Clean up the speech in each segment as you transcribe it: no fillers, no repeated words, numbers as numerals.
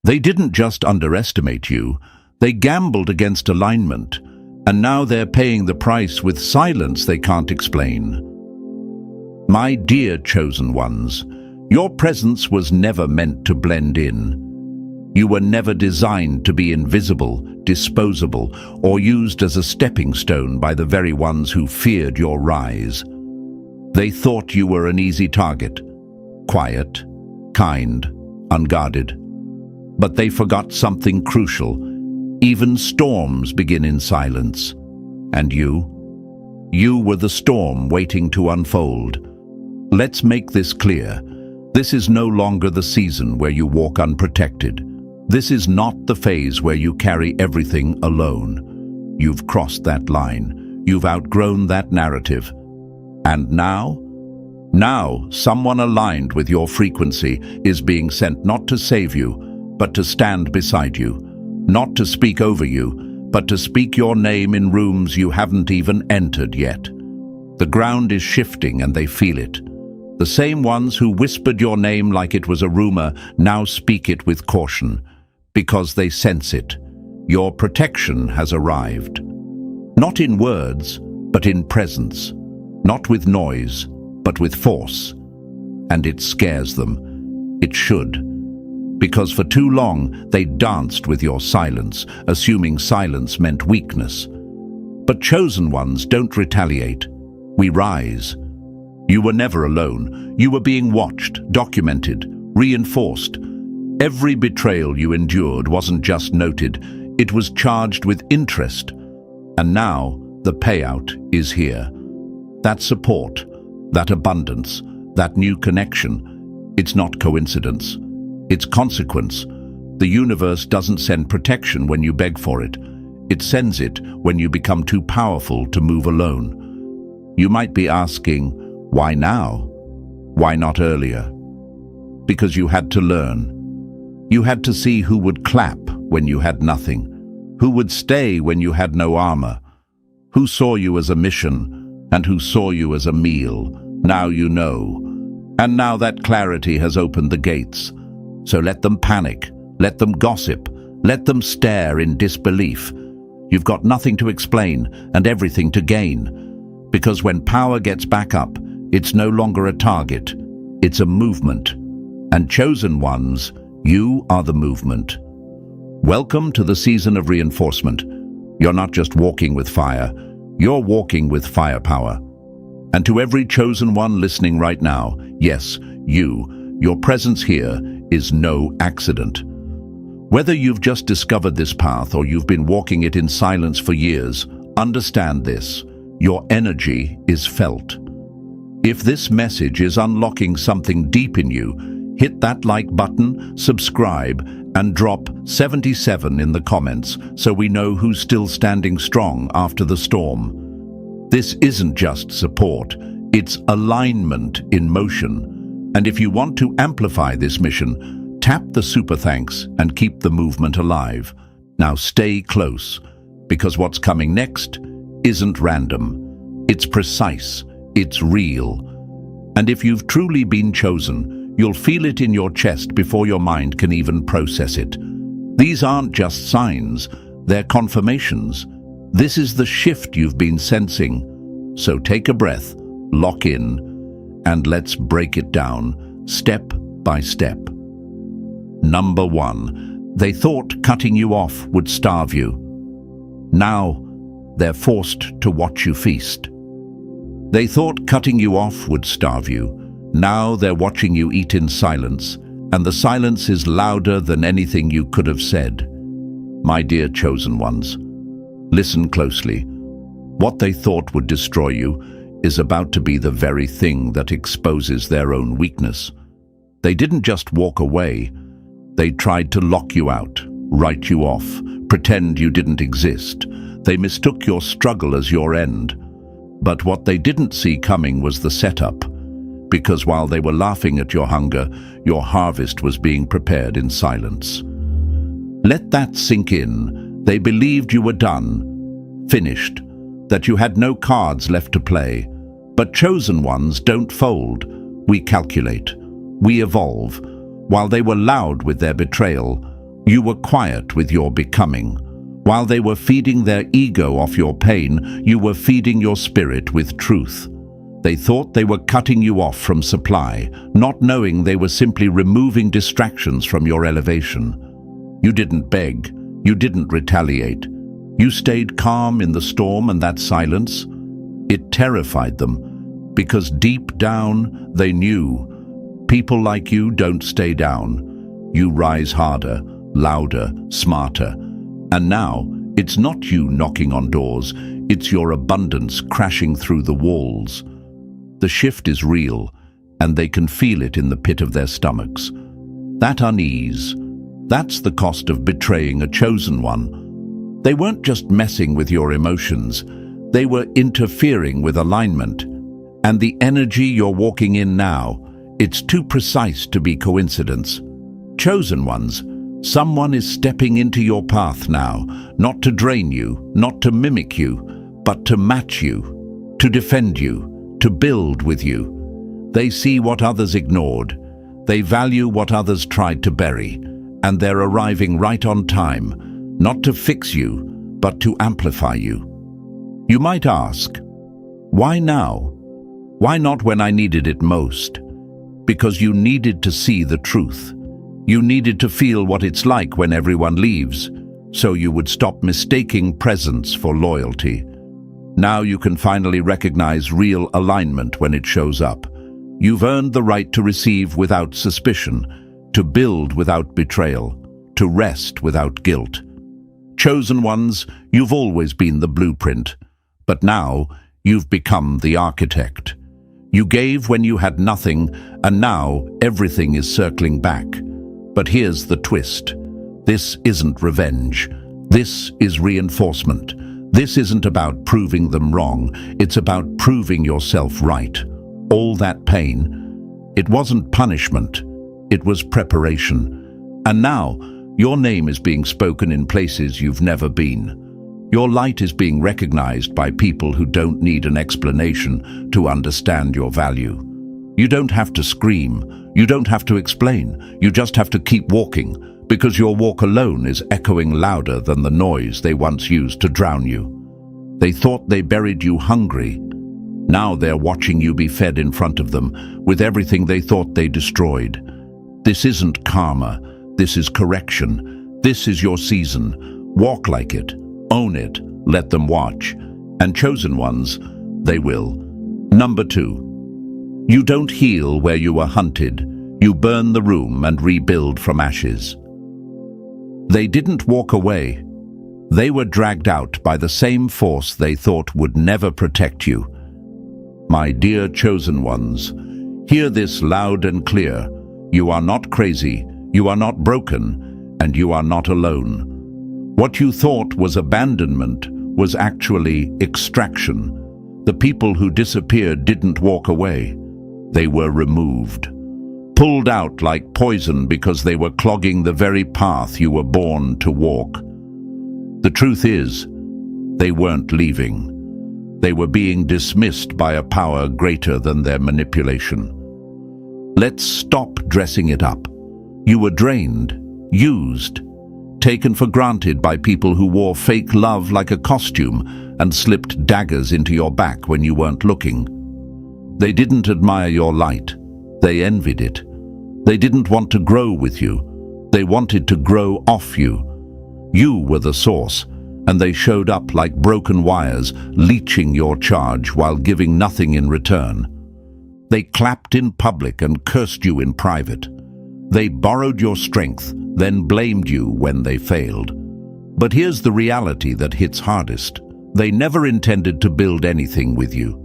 They didn't just underestimate you, they gambled against alignment, and now they're paying the price with silence they can't explain. My dear chosen ones, your presence was never meant to blend in. You were never designed to be invisible, disposable, or used as a stepping stone by the very ones who feared your rise. They thought you were an easy target, quiet, kind, unguarded. But they forgot something crucial. Even storms begin in silence. And you were the storm waiting to unfold. Let's make this clear. This is no longer the season where you walk unprotected. This is not the phase where you carry everything alone. You've crossed that line. You've outgrown that narrative. And now someone aligned with your frequency is being sent not to save you, but to stand beside you. Not to speak over you, but to speak your name in rooms you haven't even entered yet. The ground is shifting and they feel it. The same ones who whispered your name like it was a rumor now speak it with caution, because they sense it. Your protection has arrived. Not in words, but in presence. Not with noise, but with force. And it scares them. It should. Because for too long they danced with your silence, assuming silence meant weakness. But chosen ones don't retaliate. We rise. You were never alone. You were being watched, documented, reinforced. Every betrayal you endured wasn't just noted, it was charged with interest. And now the payout is here. That support, that abundance, that new connection, it's not coincidence. It's consequence. The universe doesn't send protection when you beg for it. It sends it when you become too powerful to move alone. You might be asking, why now? Why not earlier? Because you had to learn. You had to see who would clap when you had nothing, who would stay when you had no armor, who saw you as a mission and who saw you as a meal. Now you know. And now that clarity has opened the gates. So let them panic, let them gossip, let them stare in disbelief. You've got nothing to explain and everything to gain. Because when power gets back up, it's no longer a target, it's a movement. And chosen ones, you are the movement. Welcome to the season of reinforcement. You're not just walking with fire, you're walking with firepower. And to every chosen one listening right now, yes, your presence here is no accident. Whether you've just discovered this path or you've been walking it in silence for years, understand this: your energy is felt. If this message is unlocking something deep in you, hit that like button, subscribe, and drop 77 in the comments so we know who's still standing strong after the storm. This isn't just support, it's alignment in motion. And if you want to amplify this mission, tap the super thanks and keep the movement alive. Now stay close, because what's coming next isn't random. It's precise, it's real. And if you've truly been chosen, you'll feel it in your chest before your mind can even process it. These aren't just signs, they're confirmations. This is the shift you've been sensing. So take a breath, lock in, and let's break it down, step by step. Number 1, they thought cutting you off would starve you. Now, they're forced to watch you feast. They thought cutting you off would starve you. Now they're watching you eat in silence, and the silence is louder than anything you could have said. My dear chosen ones, listen closely. What they thought would destroy you is about to be the very thing that exposes their own weakness. They didn't just walk away. They tried to lock you out, write you off, pretend you didn't exist. They mistook your struggle as your end. But what they didn't see coming was the setup. Because while they were laughing at your hunger, your harvest was being prepared in silence. Let that sink in. They believed you were done, finished, that you had no cards left to play. But chosen ones don't fold. We calculate. We evolve. While they were loud with their betrayal, You were quiet with your becoming. While they were feeding their ego off your pain, you were feeding your spirit with truth. They thought they were cutting you off from supply, not knowing they were simply removing distractions from your elevation. You didn't beg. You didn't retaliate. You stayed calm in the storm, and that silence, it terrified them, because deep down they knew people like you don't stay down. You rise harder, louder, smarter. And now, it's not you knocking on doors, it's your abundance crashing through the walls. The shift is real, and they can feel it in the pit of their stomachs. That unease, that's the cost of betraying a chosen one. They weren't just messing with your emotions, they were interfering with alignment. And the energy you're walking in now, it's too precise to be coincidence. Chosen ones, someone is stepping into your path now, not to drain you, not to mimic you, but to match you, to defend you, to build with you. They see what others ignored. They value what others tried to bury, and they're arriving right on time, not to fix you, but to amplify you. You might ask, why now? Why not when I needed it most? Because you needed to see the truth. You needed to feel what it's like when everyone leaves, so you would stop mistaking presence for loyalty. Now you can finally recognize real alignment when it shows up. You've earned the right to receive without suspicion, to build without betrayal, to rest without guilt. Chosen ones, you've always been the blueprint, but now you've become the architect. You gave when you had nothing, and now everything is circling back. But here's the twist. This isn't revenge. This is reinforcement. This isn't about proving them wrong. It's about proving yourself right. All that pain, it wasn't punishment. It was preparation. And now, your name is being spoken in places you've never been. Your light is being recognized by people who don't need an explanation to understand your value. You don't have to scream. You don't have to explain. You just have to keep walking, because your walk alone is echoing louder than the noise they once used to drown you. They thought they buried you hungry. Now they're watching you be fed in front of them with everything they thought they destroyed. This isn't karma. This is correction. This is your season. Walk like it. Own it. Let them watch. And chosen ones, they will. Number 2. You don't heal where you were hunted. You burn the room and rebuild from ashes. They didn't walk away. They were dragged out by the same force they thought would never protect you. My dear chosen ones, hear this loud and clear. You are not crazy, you are not broken, and you are not alone. What you thought was abandonment was actually extraction. The people who disappeared didn't walk away. They were removed, pulled out like poison because they were clogging the very path you were born to walk. The truth is, they weren't leaving. They were being dismissed by a power greater than their manipulation. Let's stop dressing it up. You were drained, used, taken for granted by people who wore fake love like a costume and slipped daggers into your back when you weren't looking. They didn't admire your light. They envied it. They didn't want to grow with you. They wanted to grow off you. You were the source, and they showed up like broken wires, leeching your charge while giving nothing in return. They clapped in public and cursed you in private. They borrowed your strength, then blamed you when they failed. But here's the reality that hits hardest. They never intended to build anything with you.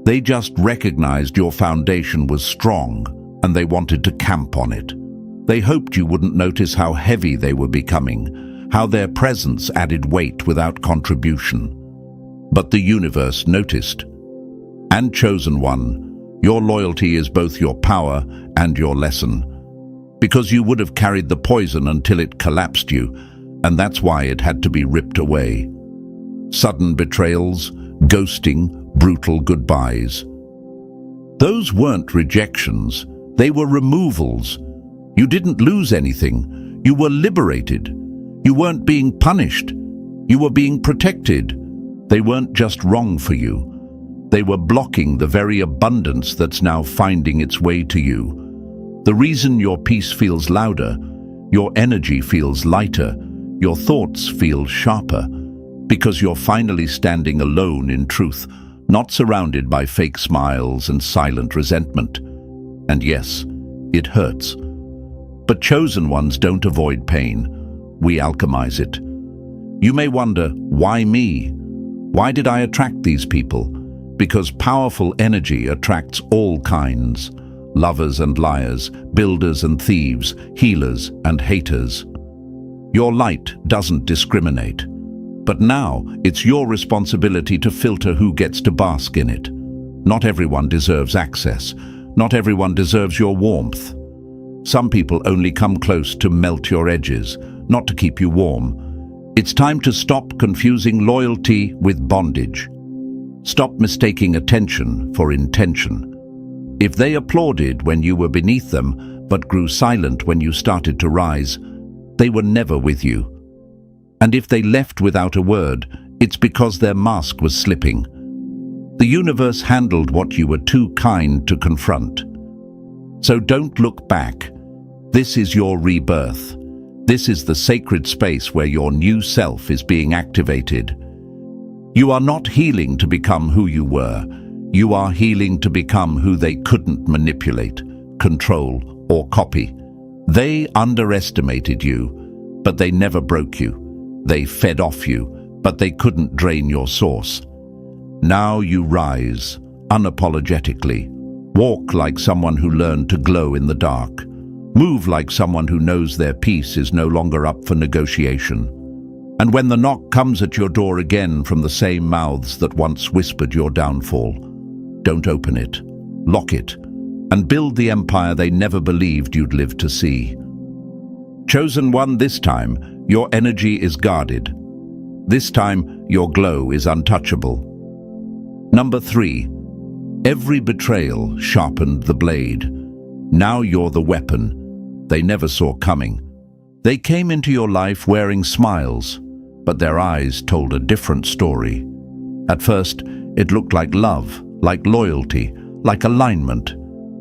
They just recognized your foundation was strong, and they wanted to camp on it. They hoped you wouldn't notice how heavy they were becoming, how their presence added weight without contribution. But the universe noticed. And chosen one, your loyalty is both your power and your lesson. Because you would have carried the poison until it collapsed you, and that's why it had to be ripped away. Sudden betrayals, ghosting, brutal goodbyes. Those weren't rejections, they were removals. You didn't lose anything, You were liberated. You weren't being punished. You were being protected. They weren't just wrong for you. They were blocking the very abundance that's now finding its way to you. The reason your peace feels louder, your energy feels lighter, your thoughts feel sharper, because you're finally standing alone in truth, not surrounded by fake smiles and silent resentment. And yes, it hurts. But chosen ones don't avoid pain. We alchemize it. You may wonder, why me? Why did I attract these people? Because powerful energy attracts all kinds. Lovers and liars, builders and thieves, healers and haters. Your light doesn't discriminate. But now it's your responsibility to filter who gets to bask in it. Not everyone deserves access. Not everyone deserves your warmth. Some people only come close to melt your edges, not to keep you warm. It's time to stop confusing loyalty with bondage. Stop mistaking attention for intention. If they applauded when you were beneath them, but grew silent when you started to rise, they were never with you. And if they left without a word, it's because their mask was slipping. The universe handled what you were too kind to confront. So don't look back. This is your rebirth. This is the sacred space where your new self is being activated. You are not healing to become who you were. You are healing to become who they couldn't manipulate, control, or copy. They underestimated you, but they never broke you. They fed off you, but they couldn't drain your source. Now you rise, unapologetically. Walk like someone who learned to glow in the dark. Move like someone who knows their peace is no longer up for negotiation. And when the knock comes at your door again from the same mouths that once whispered your downfall, don't open it, lock it, and build the empire they never believed you'd live to see. Chosen one, this time, your energy is guarded. This time, your glow is untouchable. Number 3. Every betrayal sharpened the blade. Now you're the weapon they never saw coming. They came into your life wearing smiles, but their eyes told a different story. At first, it looked like love, like loyalty, like alignment.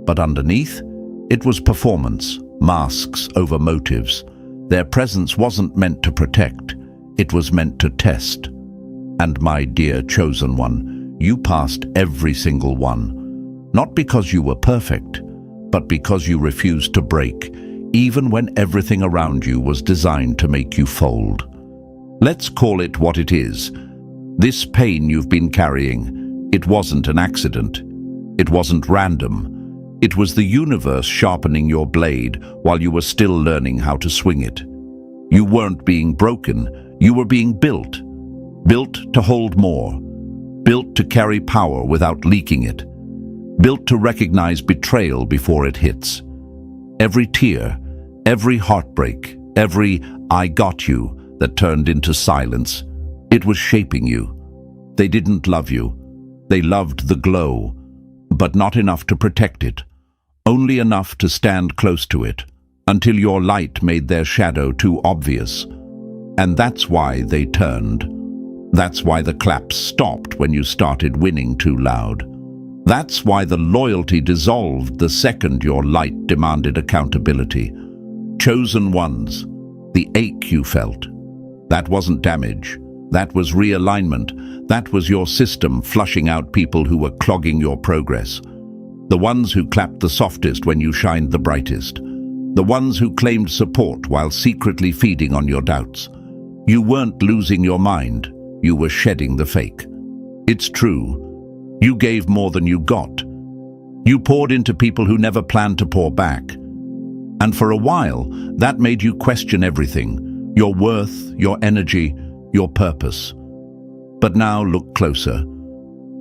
But underneath, it was performance, masks over motives. Their presence wasn't meant to protect, it was meant to test. And my dear chosen one, you passed every single one. Not because you were perfect, but because you refused to break, even when everything around you was designed to make you fold. Let's call it what it is. This pain you've been carrying, it wasn't an accident. It wasn't random. It was the universe sharpening your blade while you were still learning how to swing it. You weren't being broken, you were being built. Built to hold more. Built to carry power without leaking it. Built to recognize betrayal before it hits. Every tear, every heartbreak, every "I got you" that turned into silence, it was shaping you. They didn't love you. They loved the glow, but not enough to protect it. Only enough to stand close to it, until your light made their shadow too obvious. And that's why they turned. That's why the claps stopped when you started winning too loud. That's why the loyalty dissolved the second your light demanded accountability. Chosen ones, the ache you felt, that wasn't damage. That was realignment. That was your system flushing out people who were clogging your progress. The ones who clapped the softest when you shined the brightest. The ones who claimed support while secretly feeding on your doubts. You weren't losing your mind. You were shedding the fake. It's true. You gave more than you got. You poured into people who never planned to pour back. And for a while, that made you question everything. Your worth, your energy, your purpose. But now look closer.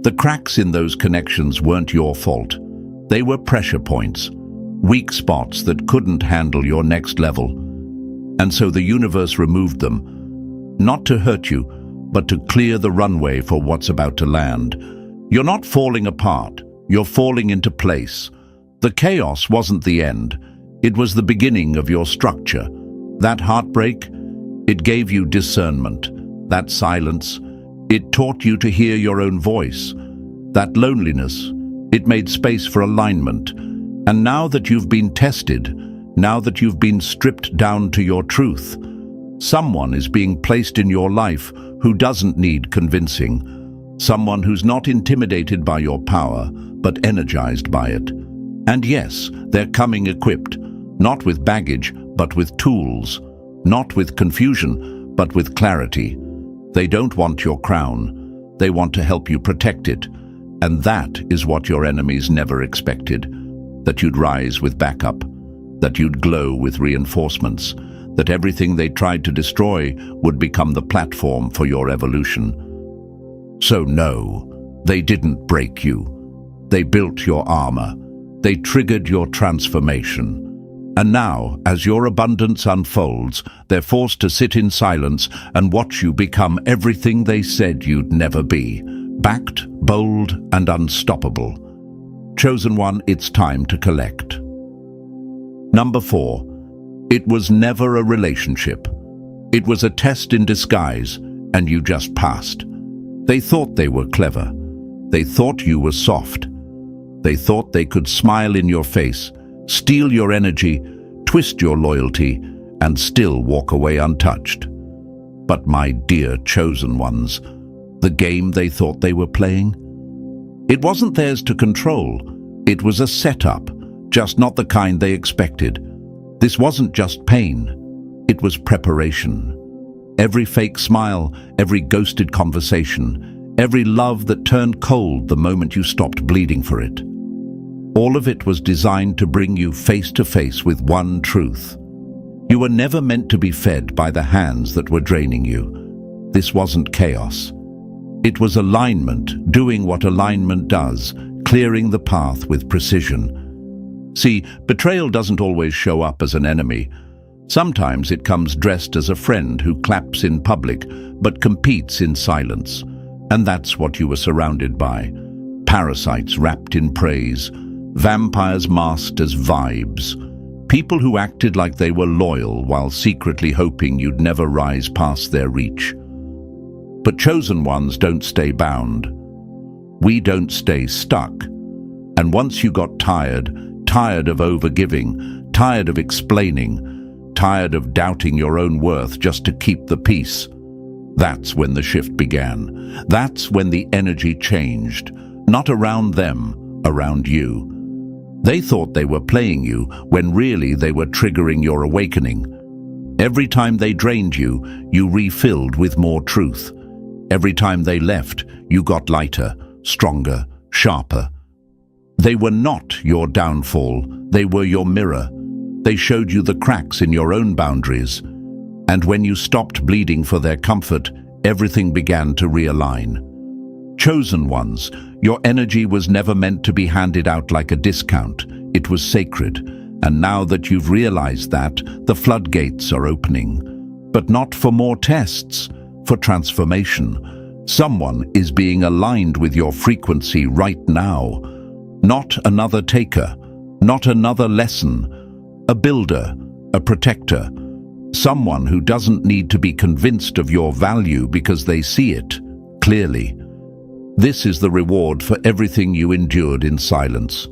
The cracks in those connections weren't your fault. They were pressure points, weak spots that couldn't handle your next level. And so the universe removed them, not to hurt you, but to clear the runway for what's about to land. You're not falling apart, you're falling into place. The chaos wasn't the end, it was the beginning of your structure. That heartbreak, it gave you discernment. That silence, it taught you to hear your own voice. That loneliness, it made space for alignment. And now that you've been tested, now that you've been stripped down to your truth, someone is being placed in your life who doesn't need convincing. Someone who's not intimidated by your power, but energized by it. And yes, they're coming equipped, not with baggage, but with tools. Not with confusion, but with clarity. They don't want your crown. They want to help you protect it. And that is what your enemies never expected. That you'd rise with backup. That you'd glow with reinforcements. That everything they tried to destroy would become the platform for your evolution. So no, they didn't break you. They built your armor. They triggered your transformation. And now, as your abundance unfolds, they're forced to sit in silence and watch you become everything they said you'd never be. Backed, bold, and unstoppable. Chosen one, it's time to collect. Number 4. It was never a relationship. It was a test in disguise, and you just passed. They thought they were clever. They thought you were soft. They thought they could smile in your face, steal your energy, twist your loyalty, and still walk away untouched. But my dear chosen ones, the game they thought they were playing? It wasn't theirs to control. It was a setup, just not the kind they expected. This wasn't just pain. It was preparation. Every fake smile, every ghosted conversation, every love that turned cold the moment you stopped bleeding for it. All of it was designed to bring you face to face with one truth. You were never meant to be fed by the hands that were draining you. This wasn't chaos. It was alignment, doing what alignment does, clearing the path with precision. See, betrayal doesn't always show up as an enemy. Sometimes it comes dressed as a friend who claps in public, but competes in silence. And that's what you were surrounded by. Parasites wrapped in praise. Vampires masked as vibes. People who acted like they were loyal while secretly hoping you'd never rise past their reach. But chosen ones don't stay bound. We don't stay stuck. And once you got tired of overgiving, tired of explaining, tired of doubting your own worth just to keep the peace, that's when the shift began. That's when the energy changed. Not around them, around you. They thought they were playing you when really they were triggering your awakening. Every time they drained you, you refilled with more truth. Every time they left, you got lighter, stronger, sharper. They were not your downfall, they were your mirror. They showed you the cracks in your own boundaries. And when you stopped bleeding for their comfort, everything began to realign. Chosen ones, your energy was never meant to be handed out like a discount. It was sacred. And now that you've realized that, the floodgates are opening. But not for more tests, for transformation. Someone is being aligned with your frequency right now. Not another taker, not another lesson. A builder, a protector. Someone who doesn't need to be convinced of your value because they see it clearly. This is the reward for everything you endured in silence.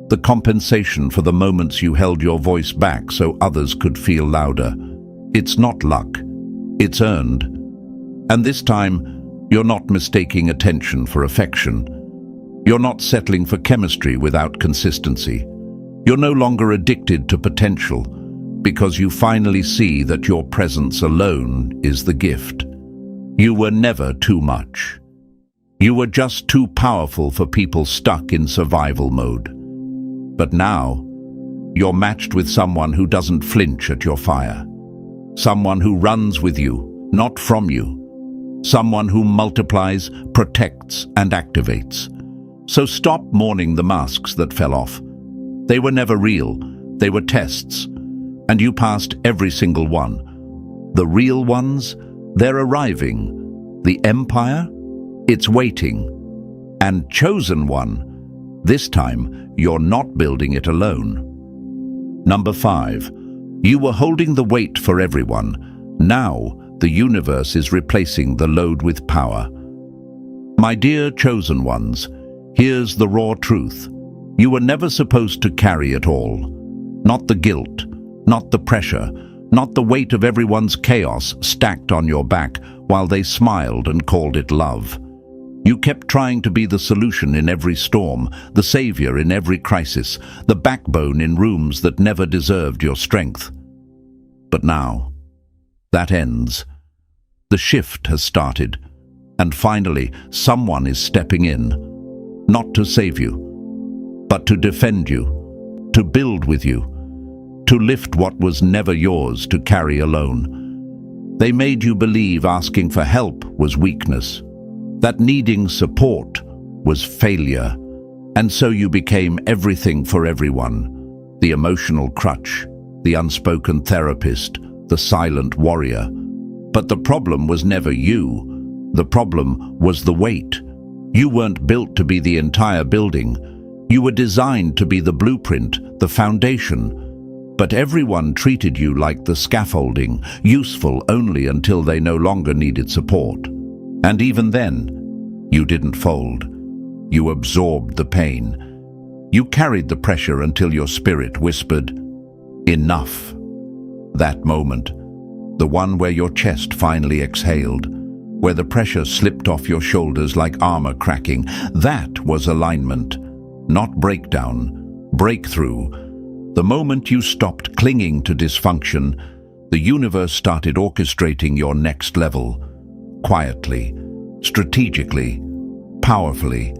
The compensation for the moments you held your voice back so others could feel louder. It's not luck. It's earned. And this time, you're not mistaking attention for affection. You're not settling for chemistry without consistency. You're no longer addicted to potential because you finally see that your presence alone is the gift. You were never too much. You were just too powerful for people stuck in survival mode. But now, you're matched with someone who doesn't flinch at your fire. Someone who runs with you, not from you. Someone who multiplies, protects, and activates. So stop mourning the masks that fell off. They were never real. They were tests. And you passed every single one. The real ones, they're arriving. The empire, it's waiting. And chosen one, this time you're not building it alone. Number 5, You were holding the weight for everyone. Now, the universe is replacing the load with power. My dear chosen ones, here's the raw truth. You were never supposed to carry it all. Not the guilt, not the pressure, not the weight of everyone's chaos stacked on your back while they smiled and called it love. You kept trying to be the solution in every storm, the savior in every crisis, the backbone in rooms that never deserved your strength. But now, that ends. The shift has started, and finally, someone is stepping in, not to save you, but to defend you, to build with you, to lift what was never yours to carry alone. They made you believe asking for help was weakness, that needing support was failure, and so you became everything for everyone, the emotional crutch, the unspoken therapist, the silent warrior. But the problem was never you. The problem was the weight. You weren't built to be the entire building. You were designed to be the blueprint, the foundation. But everyone treated you like the scaffolding, useful only until they no longer needed support. And even then, you didn't fold. You absorbed the pain. You carried the pressure until your spirit whispered, "Enough." That moment, the one where your chest finally exhaled, where the pressure slipped off your shoulders like armor cracking, that was alignment, not breakdown, breakthrough. The moment you stopped clinging to dysfunction, the universe started orchestrating your next level, quietly, strategically, powerfully.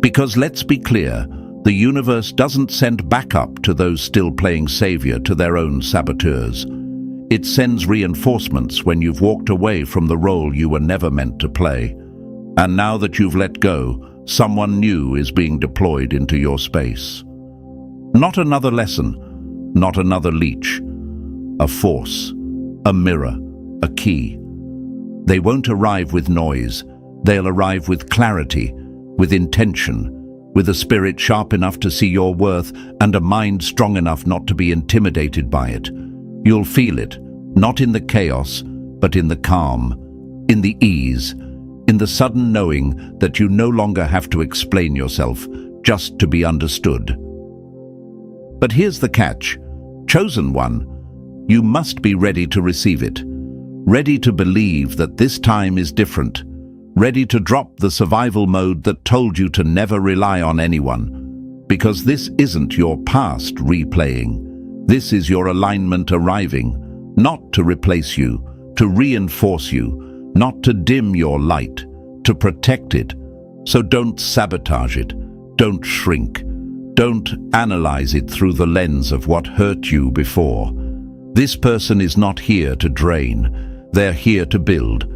Because let's be clear, the universe doesn't send backup to those still playing savior to their own saboteurs. It sends reinforcements when you've walked away from the role you were never meant to play. And now that you've let go, someone new is being deployed into your space. Not another lesson, not another leech. A force, a mirror, a key. They won't arrive with noise. They'll arrive with clarity, with intention, with a spirit sharp enough to see your worth and a mind strong enough not to be intimidated by it. You'll feel it, not in the chaos, but in the calm, in the ease, in the sudden knowing that you no longer have to explain yourself just to be understood. But here's the catch. Chosen one, you must be ready to receive it, ready to believe that this time is different, ready to drop the survival mode that told you to never rely on anyone, because this isn't your past replaying. This is your alignment arriving, not to replace you, to reinforce you, not to dim your light, to protect it. So don't sabotage it, don't shrink, don't analyze it through the lens of what hurt you before. This person is not here to drain, they're here to build.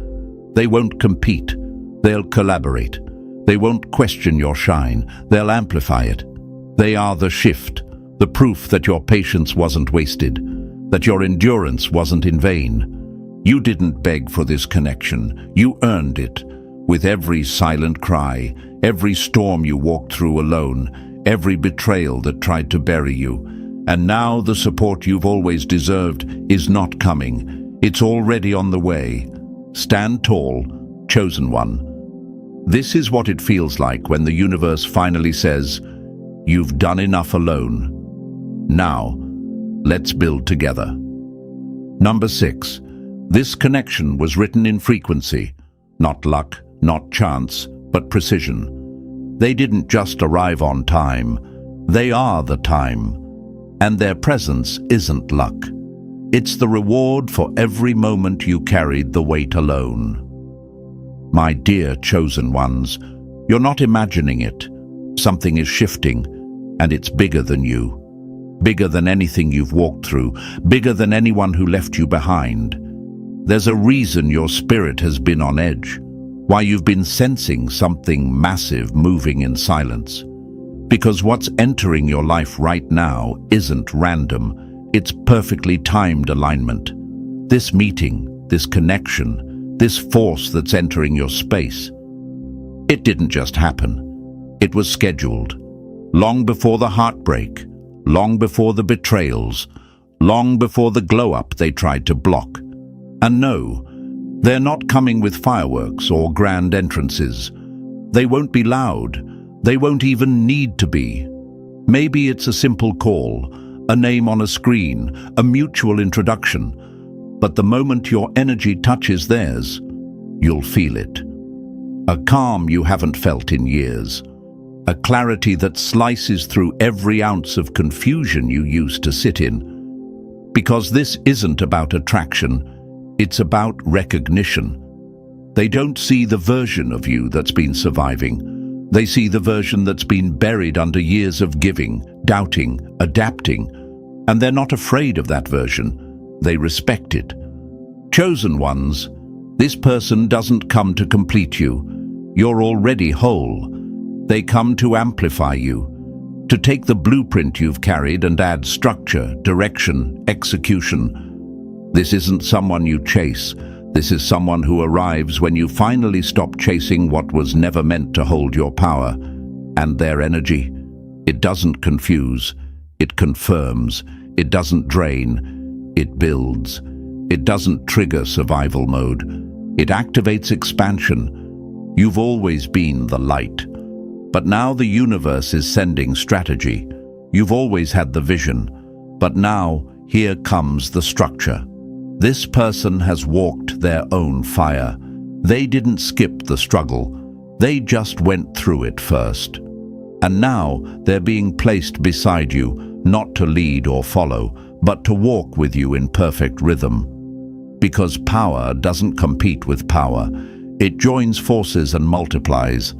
They won't compete, they'll collaborate. They won't question your shine, they'll amplify it. They are the shift, the proof that your patience wasn't wasted, that your endurance wasn't in vain. You didn't beg for this connection, you earned it. With every silent cry, every storm you walked through alone, every betrayal that tried to bury you. And now the support you've always deserved is not coming. It's already on the way. Stand tall, chosen one. This is what it feels like when the universe finally says, "You've done enough alone. Now, let's build together." Number 6. This connection was written in frequency, not luck, not chance, but precision. They didn't just arrive on time. They are the time. And their presence isn't luck. It's the reward for every moment you carried the weight alone. My dear chosen ones, you're not imagining it. Something is shifting, and it's bigger than you. Bigger than anything you've walked through, bigger than anyone who left you behind. There's a reason your spirit has been on edge, why you've been sensing something massive moving in silence. Because what's entering your life right now isn't random, it's perfectly timed alignment. This meeting, this connection, this force that's entering your space, it didn't just happen. It was scheduled. Long before the heartbreak, long before the betrayals, long before the glow-up they tried to block. And no, they're not coming with fireworks or grand entrances. They won't be loud. They won't even need to be. Maybe it's a simple call, a name on a screen, a mutual introduction. But the moment your energy touches theirs, you'll feel it. A calm you haven't felt in years. A clarity that slices through every ounce of confusion you used to sit in. Because this isn't about attraction, it's about recognition. They don't see the version of you that's been surviving. They see the version that's been buried under years of giving, doubting, adapting. And they're not afraid of that version. They respect it. Chosen ones, this person doesn't come to complete you. You're already whole. They come to amplify you, to take the blueprint you've carried and add structure, direction, execution. This isn't someone you chase. This is someone who arrives when you finally stop chasing what was never meant to hold your power. And their energy, it doesn't confuse, it confirms, it doesn't drain, it builds. It doesn't trigger survival mode. It activates expansion. You've always been the light. But now the universe is sending strategy. You've always had the vision. But now, here comes the structure. This person has walked their own fire. They didn't skip the struggle. They just went through it first. And now they're being placed beside you, not to lead or follow, but to walk with you in perfect rhythm. Because power doesn't compete with power. It joins forces and multiplies.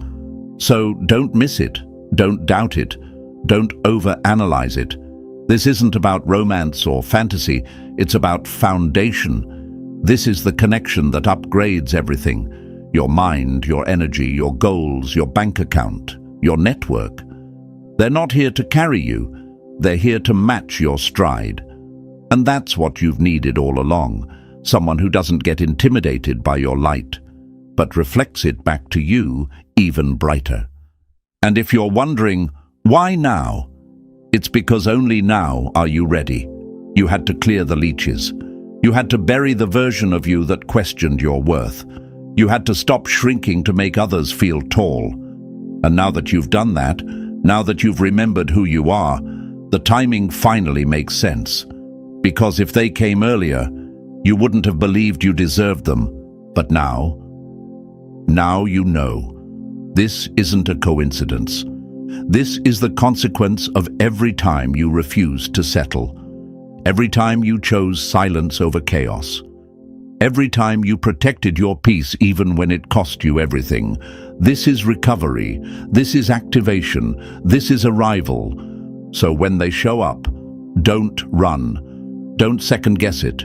So don't miss it, don't doubt it, don't overanalyze it. This isn't about romance or fantasy, it's about foundation. This is the connection that upgrades everything. Your mind, your energy, your goals, your bank account, your network. They're not here to carry you, they're here to match your stride. And that's what you've needed all along, someone who doesn't get intimidated by your light, but reflects it back to you even brighter. And if you're wondering, why now? It's because only now are you ready. You had to clear the leeches. You had to bury the version of you that questioned your worth. You had to stop shrinking to make others feel tall. And now that you've done that, now that you've remembered who you are, the timing finally makes sense. Because if they came earlier, you wouldn't have believed you deserved them. But now you know. This isn't a coincidence. This is the consequence of every time you refused to settle. Every time you chose silence over chaos. Every time you protected your peace even when it cost you everything. This is recovery. This is activation. This is arrival. So when they show up, don't run. Don't second-guess it.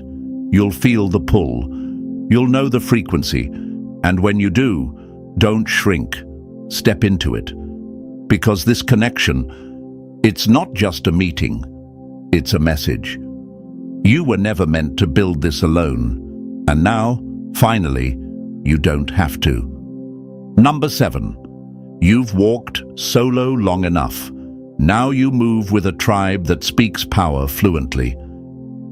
You'll feel the pull. You'll know the frequency. And when you do, don't shrink. Step into it. Because this connection, it's not just a meeting. It's a message. You were never meant to build this alone. And now, finally, you don't have to. Number 7. You've walked solo long enough. Now you move with a tribe that speaks power fluently.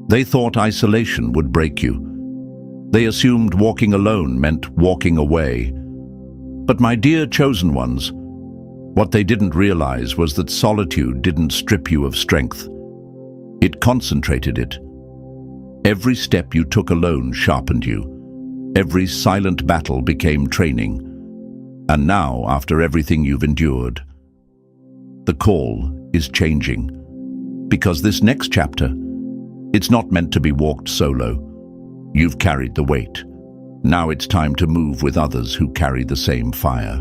They thought isolation would break you. They assumed walking alone meant walking away. But my dear chosen ones, what they didn't realize was that solitude didn't strip you of strength. It concentrated it. Every step you took alone sharpened you. Every silent battle became training. And now, after everything you've endured, the call is changing. Because this next chapter, it's not meant to be walked solo. You've carried the weight. Now it's time to move with others who carry the same fire.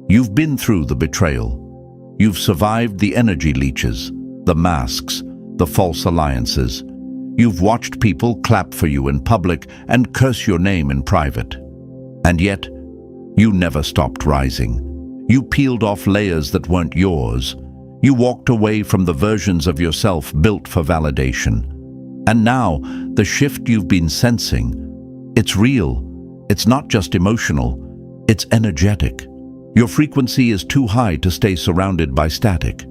You've been through the betrayal. You've survived the energy leeches, the masks, the false alliances. You've watched people clap for you in public and curse your name in private. And yet, you never stopped rising. You peeled off layers that weren't yours. You walked away from the versions of yourself built for validation. And now, the shift you've been sensing, it's real. It's not just emotional. It's energetic. Your frequency is too high to stay surrounded by static.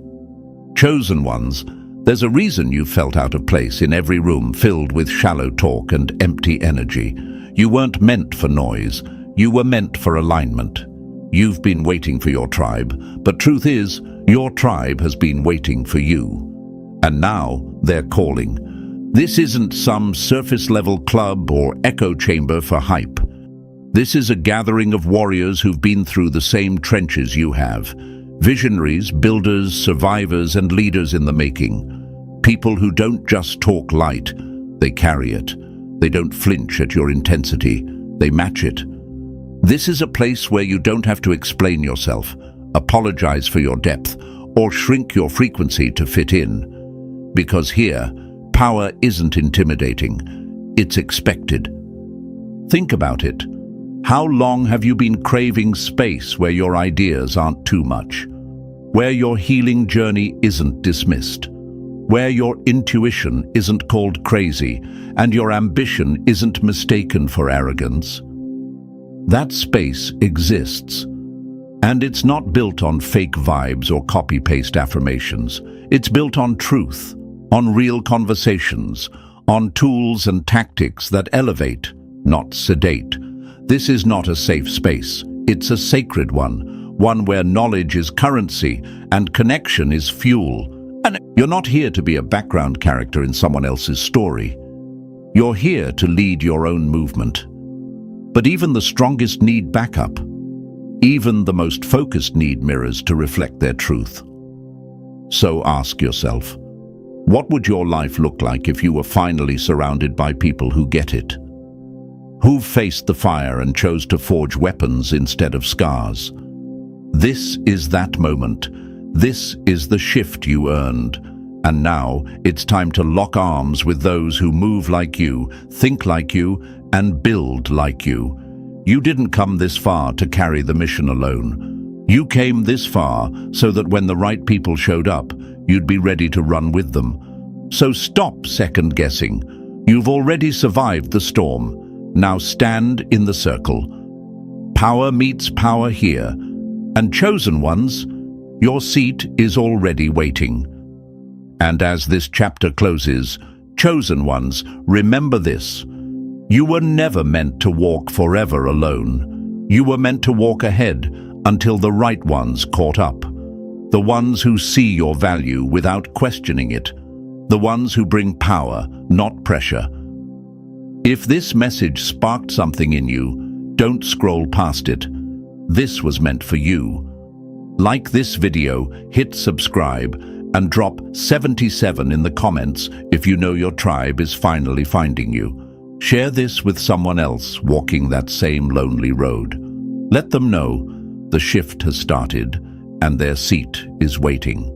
Chosen ones, There's a reason you felt out of place in every room filled with shallow talk and empty energy. You weren't meant for noise. You were meant for alignment. You've been waiting for your tribe, but truth is, your tribe has been waiting for you. And now they're calling. This isn't some surface-level club or echo chamber for hype. This is a gathering of warriors who've been through the same trenches you have. Visionaries, builders, survivors, and leaders in the making. People who don't just talk light, they carry it. They don't flinch at your intensity, they match it. This is a place where you don't have to explain yourself, apologize for your depth, or shrink your frequency to fit in. Because here, power isn't intimidating, it's expected. Think about it. How long have you been craving space where your ideas aren't too much? Where your healing journey isn't dismissed? Where your intuition isn't called crazy and your ambition isn't mistaken for arrogance? That space exists. And it's not built on fake vibes or copy-paste affirmations. It's built on truth, on real conversations, on tools and tactics that elevate, not sedate. This is not a safe space. It's a sacred one where knowledge is currency and connection is fuel. And you're not here to be a background character in someone else's story. You're here to lead your own movement. But even the strongest need backup. Even the most focused need mirrors to reflect their truth. So ask yourself, what would your life look like if you were finally surrounded by people who get it? Who faced the fire and chose to forge weapons instead of scars? This is that moment. This is the shift you earned. And now it's time to lock arms with those who move like you, think like you, and build like you. You didn't come this far to carry the mission alone. You came this far so that when the right people showed up, you'd be ready to run with them. So stop second-guessing. You've already survived the storm. Now stand in the circle. Power meets power here. And chosen ones, your seat is already waiting. And as this chapter closes, chosen ones, remember this. You were never meant to walk forever alone. You were meant to walk ahead until the right ones caught up. The ones who see your value without questioning it. The ones who bring power, not pressure. If this message sparked something in you, don't scroll past it. This was meant for you. Like this video, hit subscribe, and drop 77 in the comments if you know your tribe is finally finding you. Share this with someone else walking that same lonely road. Let them know the shift has started and their seat is waiting.